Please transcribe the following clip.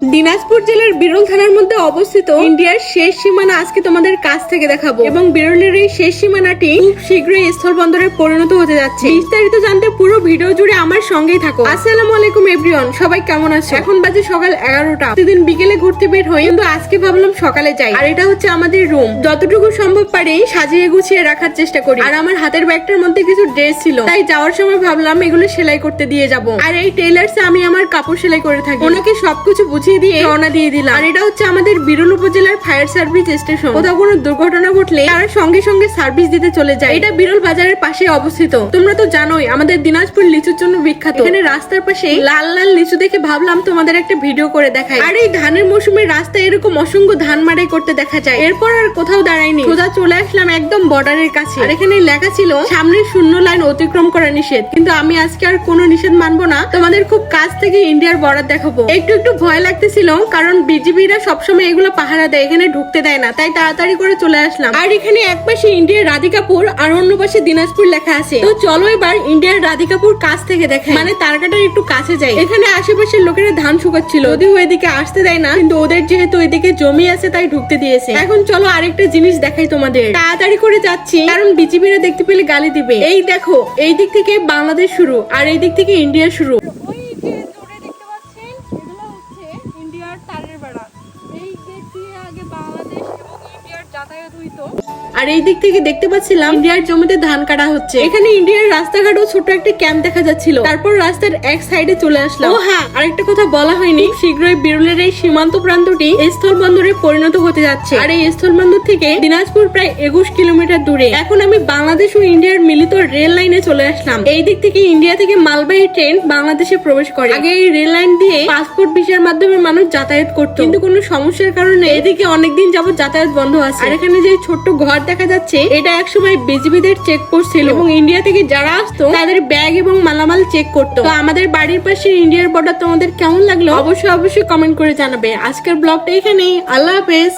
দিনাজপুর জেলার বিরল থানার মধ্যে অবস্থিত ইন্ডিয়ার শেষ সীমানা আজকে তোমাদের কাছ থেকে দেখাবো এবং বিরলের এই শেষ সীমানাটি খুব শীঘ্রই স্থল বন্দরে পরিণত হতে যাচ্ছে। বিস্তারিত জানতে পুরো ভিডিও জুড়ে আমার সঙ্গেই থাকো। আসসালামু আলাইকুম এভরিওয়ান, সবাই কেমন আছো? এখন বাজে সকাল 11টা। প্রতিদিন বিকেলে ঘুরতে বের হই, কিন্তু আজকে ভাবলাম সকালে যাই। আর এটা হচ্ছে আমাদের রুম, যতটুকু সম্ভব পারি সাজিয়ে গুছিয়ে রাখার চেষ্টা করি। আর আমার হাতের ব্যাগটার মধ্যে কিছু ড্রেস ছিল, তাই যাওয়ার সময় ভাবলাম এগুলো সেলাই করতে দিয়ে যাব। আর এই টেইলার্সে আমি আমার কাপড় সেলাই করে থাকি, ওনাকে সবকিছু বুঝিয়ে দিয়ে রওনা দিয়ে দিলাম। আর এটা হচ্ছে আমাদের বিরল উপজেলার ফায়ার সার্ভিস স্টেশন। কোথাও কোনো দুর্ঘটনা ঘটলে তারা সঙ্গে সঙ্গে সার্ভিস দিতে চলে যায়। এটা বিরল বাজারের পাশে অবস্থিত। তোমরা তো জানোই আমাদের দিনাজপুর লিচুর জন্য বিখ্যাত। এখানে রাস্তার পাশে লাল লাল লিচু দেখে ভাবলাম তোমাদের একটা ভিডিও করে দেখাই। আর এই ধানের মৌসুমে রাস্তায় এরকম অসংখ্য ধান মাড়াই করতে দেখা যায়। এরপর আর কোথাও দাঁড়াইনি, সোজা চলে আসলাম একদম বর্ডারের কাছে। আর এখানে লেখা ছিল সামনে শূন্য লাইন অতিক্রম করা নিষেধ, কিন্তু আমি আজকে আর কোনো নিষেধ মানবো না, তোমাদের খুব কাছ থেকে ইন্ডিয়ার বর্ডার দেখাবো। একটু ভয় লাগতেছিল, কারণ বিজিবিরা সবসময় এগুলো পাহারা দেয়, এখানে ঢুকতে দেয় না, তাই তাড়াতাড়ি করে চলে আসলাম। আর এখানে এক পাশে ইন্ডিয়ার রাধিকাপুর আর অন্য পাশে দিনাজপুর লেখা আছে। তো চলো এবার ইন্ডিয়ার রাধিকাপুর কাছ থেকে দেখাই, মানে তারকাটার একটু কাছে যাই। এখানে আশেপাশের লোকেরা ধান শুকাচ্ছিল, যদিও এদিকে আসতে দেয় না, কিন্তু ওদের যেহেতু এদিকে জমি আছে তাই ঢুকতে দিয়েছে। এখন চলো আরেকটা জিনিস দেখাই তোমাদের। তাড়াতাড়ি করে যাচ্ছি, কারণ বিজিবিরা দেখতে পেলে গালি দিবে। এই দেখো, এই দিক থেকে বাংলাদেশ শুরু আর এই দিক থেকে ইন্ডিয়া শুরু। আর এই দিক থেকে দেখতে পাচ্ছিলাম ইন্ডিয়ার জমিতে ধান কাটা হচ্ছে। এখানে ইন্ডিয়ার রাস্তাঘাটও ছোট একটা ক্যাম্প দেখা যাচ্ছিল। তারপর রাস্তার এক সাইডে চলে আসলাম। ও হ্যাঁ, আরেকটা কথা বলা হয়নি, শীঘ্রই বিরলের এই সীমান্ত প্রান্তটি স্থল বন্দরে পরিণত হতে যাচ্ছে। আর এই স্থল বন্দর থেকে দিনাজপুর প্রায় 21 কিলোমিটার দূরে। এখন আমি বাংলাদেশ ও ইন্ডিয়ার মিলিত রেল লাইনে চলে আসলাম। এই দিক থেকে ইন্ডিয়া থেকে মালবাহী ট্রেন বাংলাদেশে প্রবেশ করে। আগে এই রেল লাইন দিয়ে পাসপোর্ট ভিসার মাধ্যমে মানুষ যাতায়াত করত, কিন্তু কোনো সমস্যার কারণে এদিকে অনেকদিন যাবত যাতায়াত বন্ধ আছে। আর এখানে যে ছোট্ট ঘর দেখা যাচ্ছে, এটা একসময় বিজিবিদের চেকপোস্ট ছিল এবং ইন্ডিয়া থেকে যারা আসতো তাদের ব্যাগ এবং মালামাল চেক করতো। তো আমাদের বাড়ির পাশে ইন্ডিয়ার বর্ডার তোমাদের কেমন লাগলো অবশ্যই কমেন্ট করে জানাবে। আজকের ব্লগটা এখানেই, আল্লাহ হাফেজ।